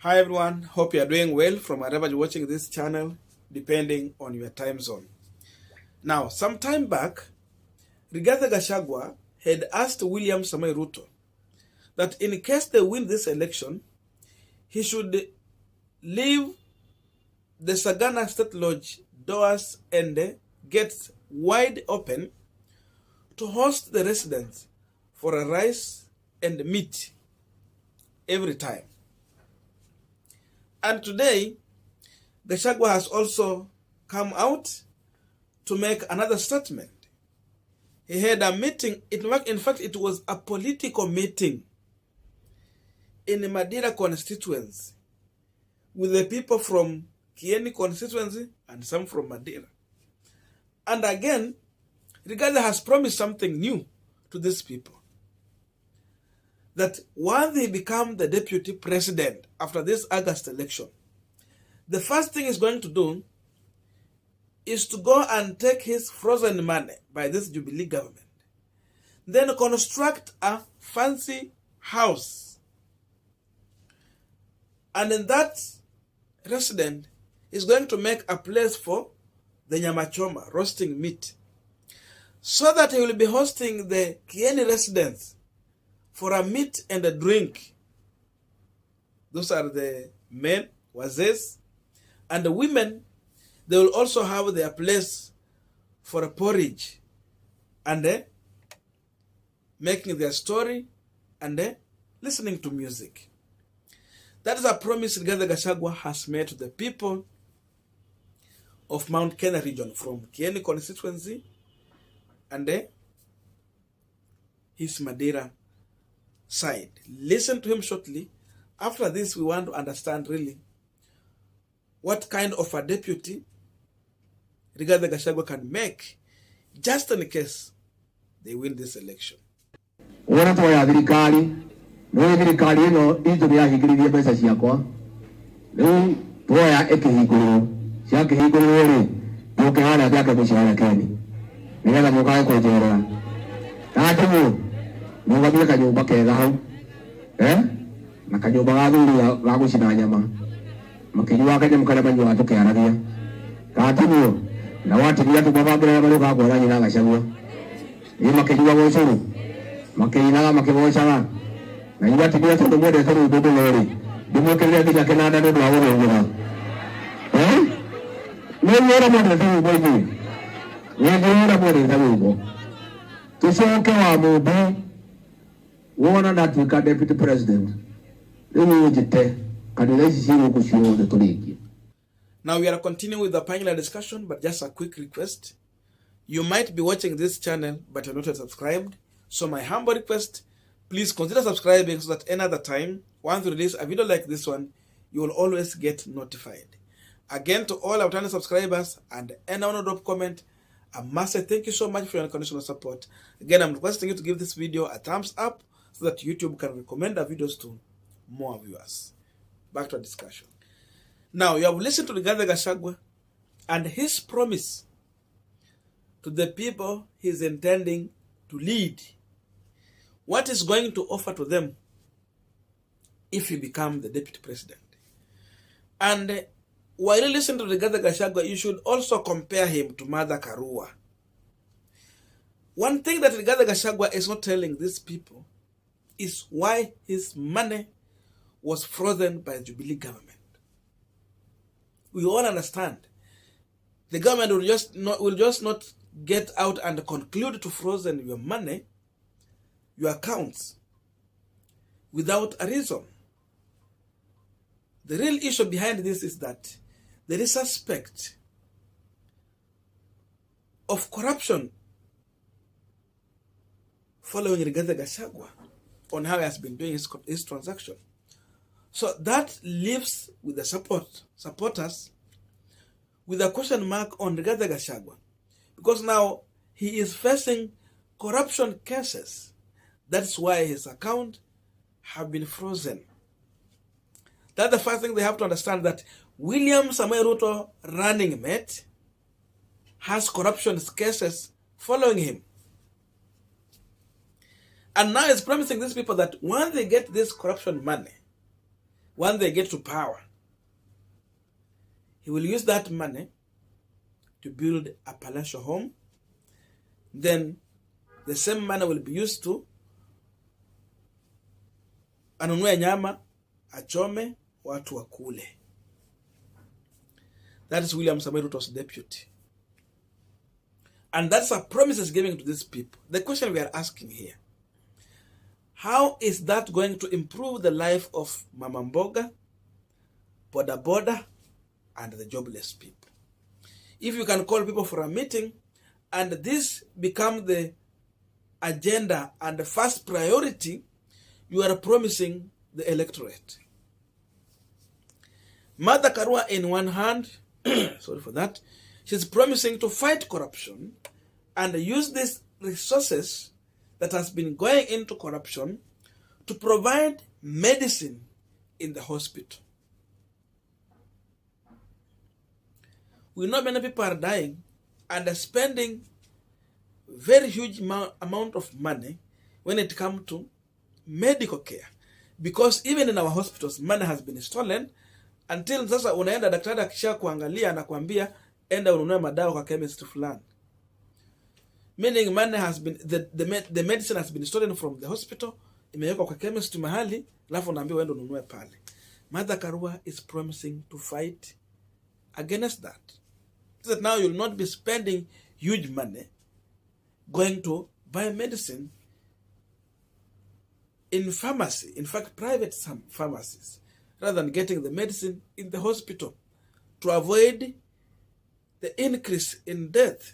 Hi everyone, hope you are doing well from wherever you're watching this channel, depending on your time zone. Now, some time back, Rigathi Gachagua had asked William Ruto that in case they win this election, he should leave the Sagana State Lodge doors and gates wide open to host the residents for a rice and meat every time. And today, Gachagua has also come out to make another statement. He had a meeting, in fact, it was a political meeting in the Madira constituency with the people from Kieni constituency and some from Madira. And again, Rigathi has promised something new to these people. That once he becomes the deputy president after this August election, the first thing he's going to do is to go and take his frozen money by this Jubilee government, then construct a fancy house. And in that resident is going to make a place for the nyamachoma, roasting meat, so that he will be hosting the Kieni residents for a meat and a drink. Those are the men, wazes, and the women. They will also have their place for a porridge and making their story and listening to music. That is a promise Rigathi Gachagua has made to the people of Mount Kenya region from Kieni constituency and his Madira side. Listen to him shortly. After this, we want to understand really what kind of a deputy Rigathi Gachagua can make just in case they win this election. Wana toya thirikari, no thirikari no into ya higiririe pesa ciakwa. Riu toya ikihingurwo, cia kihingurwo ri, nduke hana byake bishara keni. Nigetha mukae kwenjerera. Tatu mugabire kanyumba kega hau. Na kanyumba ga thuri ga gucina nyama. Makinywa kanyama kana manywa tukiaragia. Tatu na watu bila tubabagera bali ga kwara nyina Gachagua. Ni makinywa go curu. Makinywa makibocaga. Na iba tibira tundu mwende turu ndudu lori. Ndimukirire nginya kinanda ndu wa urungira. Ni yora mwende turu boyi. Ni yora mwende turu. Tucoke wa mumbi wona natuika deputy president. Riu njite kanitha ici ciruku ciothe turingie. Now we are continuing with the panel discussion, but just a quick request. You might be watching this channel, but you're not yet subscribed. So my humble request, please consider subscribing so that another time, once we release a video like this one, you will always get notified. Again, to all our channel subscribers and anyone who drop comment, I must say thank you so much for your unconditional support. Again, I'm requesting you to give this video a thumbs up so that YouTube can recommend our videos to more viewers. Back to our discussion. Now, you have listened to Rigathi Gachagua and his promise to the people he's intending to lead. What is going to offer to them if he becomes the deputy president? And while you listen to Rigathi Gachagua, you should also compare him to Mother Karua. One thing that Rigathi Gachagua is not telling these people is why his money was frozen by the Jubilee government. We all understand. The government will just not get out and conclude to frozen your money, your accounts, without a reason. The real issue behind this is that there is a suspect of corruption following Rigathi Gachagua on how he has been doing his transaction. So that leaves with the supporters with a question mark on Rigathi Gachagua, because now he is facing corruption cases. That's why his account have been frozen. That's the first thing they have to understand, that William Ruto running mate has corruption cases following him. And now he's promising these people that once they get this corruption money, When they get to power, he will use that money to build a palatial home. Then the same money will be used to anunue nyama, achome, watu wakule. That is William Ruto's deputy. And that's a promise he's giving to these people. The question we are asking here, how is that going to improve the life of Mama Mboga, Boda Boda, and the jobless people? If you can call people for a meeting and this become the agenda and the first priority, you are promising the electorate. Mother Karua, in one hand, sorry for that, she's promising to fight corruption and use these resources that has been going into corruption to provide medicine in the hospital. We know many people are dying and are spending very huge amount of money when it comes to medical care, because even in our hospitals money has been stolen. Until sasa unaenda daktari akisha kuangalia anakuambia enda ununue madawa kwa chemist fulani. Meaning money has been, the medicine has been stolen from the hospital, imewekwa kwa chemist mahali, alafu unaambiwa enda ununue pale. Mother Karua is promising to fight against that. So that now you'll not be spending huge money going to buy medicine in pharmacy, in fact private pharmacies, rather than getting the medicine in the hospital to avoid the increase in death.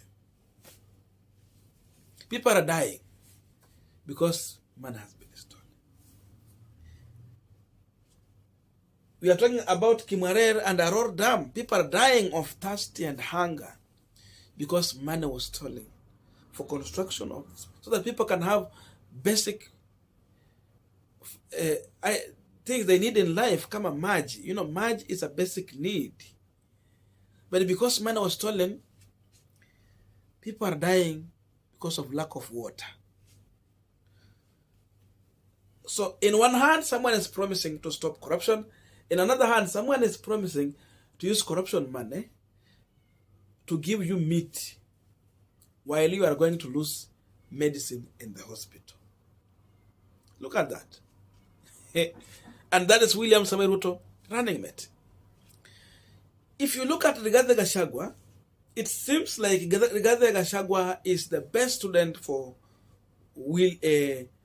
People are dying because money has been stolen. We are talking about Kimwarer and Aror Dam. People are dying of thirst and hunger because money was stolen for construction of this, so that people can have basic things they need in life, kama maji. You know, maji is a basic need. But because money was stolen, people are dying because of lack of water. So in one hand, someone is promising to stop corruption. In another hand, someone is promising to use corruption money to give you meat while you are going to lose medicine in the hospital. Look at that. And that is William Ruto running mate. If you look at Rigathi Gachagua, it seems like Rigathi Gachagua is the best student for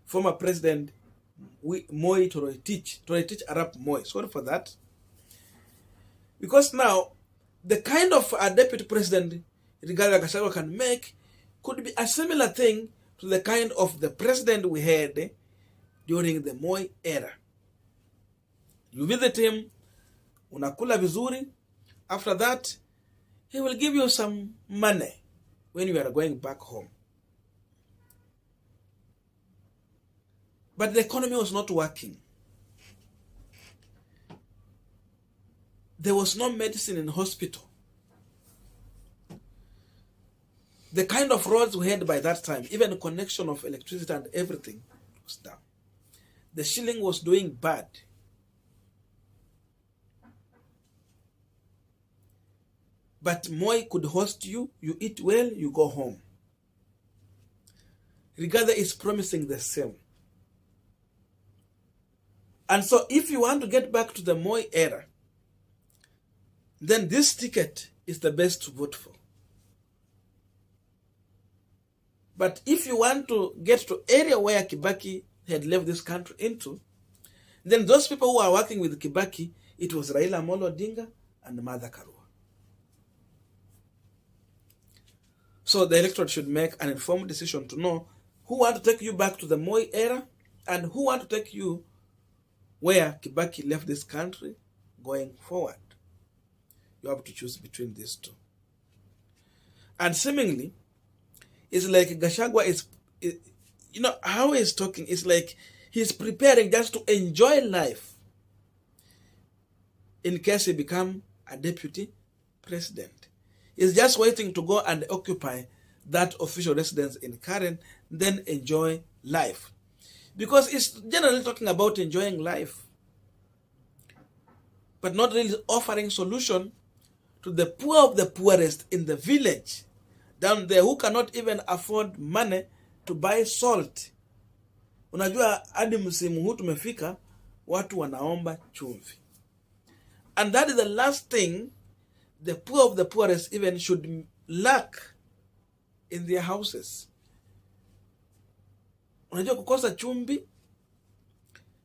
former President Moi Toroitich Arap Moi. Sorry for that. Because now, the kind of a deputy president Rigathi Gachagua can make could be a similar thing to the kind of the president we had during the Moi era. You visit him, unakula vizuri. After that, he will give you some money when you are going back home. But the economy was not working. There was no medicine in hospital. The kind of roads we had by that time, even the connection of electricity and everything was down. The shilling was doing bad. But Moi could host you, you eat well, you go home. Rigathi is promising the same. And so if you want to get back to the Moi era, then this ticket is the best to vote for. But if you want to get to area where Kibaki had left this country into, then those people who are working with Kibaki, it was Raila Amolo Odinga and Mother Karua. So the electorate should make an informed decision to know who want to take you back to the Moi era and who want to take you where Kibaki left this country going forward. You have to choose between these two. And seemingly, it's like Gachagua is, you know, how he's talking, it's like he's preparing just to enjoy life in case he become a deputy president. He's just waiting to go and occupy that official residence in Karen, then enjoy life. Because it's generally talking about enjoying life. but not really offering solution to the poor of the poorest in the village down there who cannot even afford money to buy salt. Unajua hadi msimu huu tumefika watu wanaomba chumvi. And that is the last thing the poor of the poorest even should lack in their houses. Unajua kukosa chumvi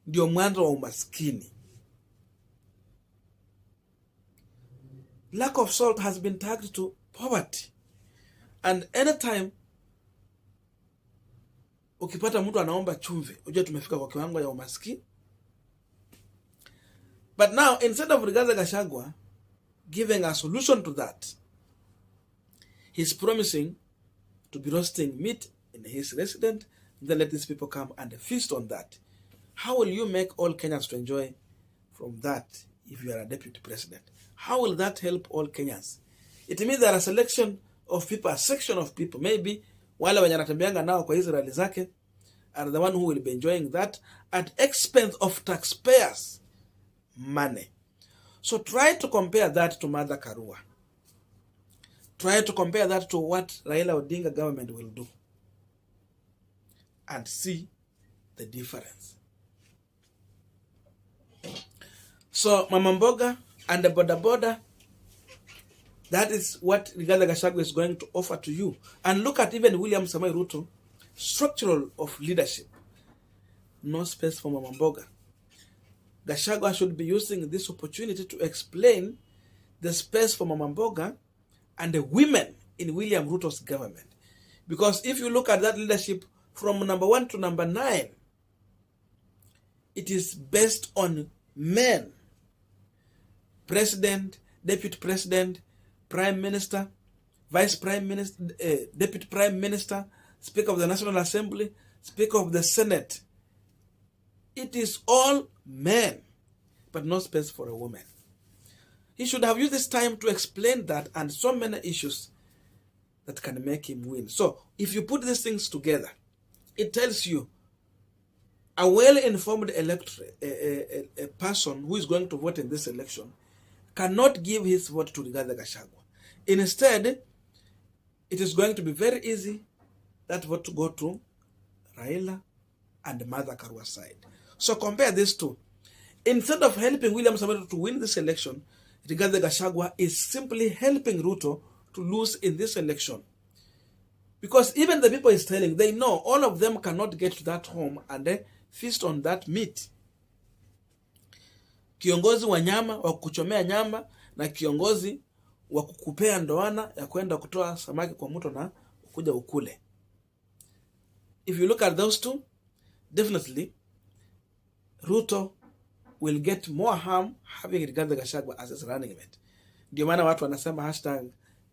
ndio mwanzo wa umaskini. Lack of salt has been tagged to poverty. And anytime ukipata mtu anaomba chumvi, unajua tumefika kwa kiwango ya umaskini. But now, instead of Rigathi Gachagua giving a solution to that, he's promising to be roasting meat in his residence, then let these people come and feast on that. How will you make all Kenyans to enjoy from that if you are a deputy president? How will that help all Kenyans? It means there are a selection of people, a section of people, maybe wale wenye anatembeanga nao kwa hizo rally zake, are the one who will be enjoying that at expense of taxpayers' money. So try to compare that to Martha Karua. Try to compare that to what Raila Odinga government will do. And see the difference. So Mama Mboga and the Boda, that is what Rigathi Gachagua is going to offer to you. And look at even William Ruto, structural of leadership. No space for Mama Mboga. Gachagua should be using this opportunity to explain the space for Mama Mboga and the women in William Ruto's government. Because if you look at that leadership from number 1 to number 9, it is based on men. President, deputy president, prime minister, vice prime minister, deputy prime minister, speaker of the National Assembly, speaker of the Senate. It is all men, but no space for a woman. He should have used this time to explain that and so many issues that can make him win. So, if you put these things together, it tells you a well-informed electorate, a person who is going to vote in this election cannot give his vote to Rigathi Gachagua. Instead, it is going to be very easy that vote to go to Raila and Martha Karua's side. So compare these two. Instead of helping William Ruto to win this election, Rigathi Gachagua is simply helping Ruto to lose in this election. Because even the people he's telling, they know all of them cannot get to that home and they feast on that meat. Kiongozi wa nyama, wa kuchomea nyama, na kiongozi wa kukupea ndoana ya kwenda kutoa samaki kwa mto na kuja ukule. If you look at those two, definitely Ruto will get more harm having Rigathi Gachagua as his running mate. Ndio maana watu wanasema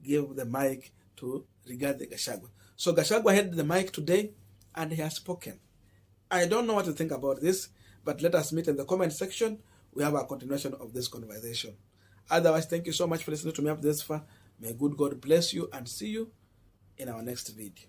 #give the mic to Rigathi Gachagua. So Gachagua had the mic today and he has spoken. I don't know what to think about this, but let us meet in the comment section. We have a continuation of this conversation. Otherwise, thank you so much for listening to me up this far. May good God bless you and see you in our next video.